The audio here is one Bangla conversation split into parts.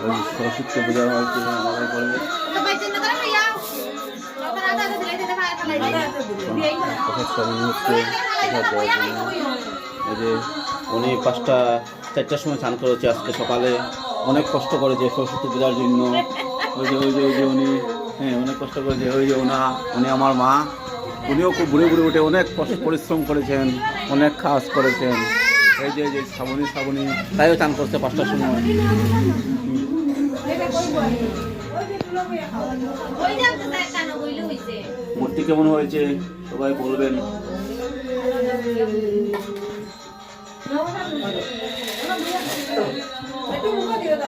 ওই সরস্বতী পূজা হয়েছে আমাদের করে এই যে উনি 4টার সময় স্নান করেছে আজকে সকালে, অনেক কষ্ট করেছে সরস্বতী পূজার জন্য। ওই যে উনি অনেক কষ্ট করেছে। ওই যে উনি আমার মা, উনিও খুব ঘুরে ঘুরে উঠে অনেক পরিশ্রম করেছেন, অনেক কাজ করেছেন। এই যে শ্রাবণী তাইও স্নান করছে 5টার সময়। মূর্তি কেমন হয়েছে সবাই বলবেন।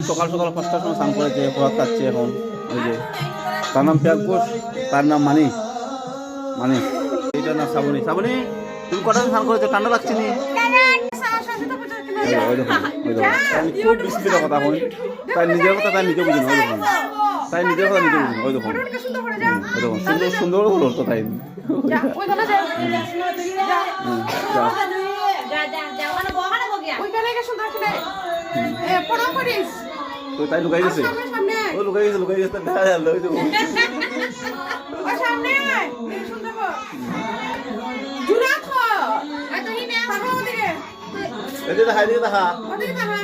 সকাল 5টার সময় স্নান করেছে, প্রভাত খাচ্ছে এখন। ওই যে তার নাম প্যাক ঘোষ, তার নাম মানি। এইটার নাম শ্রাবণী। তুমি কটা স্নান করেছো? ঠান্ডা লাগছে নি? খুব বিস্তৃত কথা হই, তাই নিজের কথা তাই নিজে বুঝি না। তাই নিজের কথা নিজে বুঝি না। ওই দেখুন সুন্দর হলো তো তাই। তো তাই লুকাই গেছে, লুকাই গেছে দেখা গেল। দেখা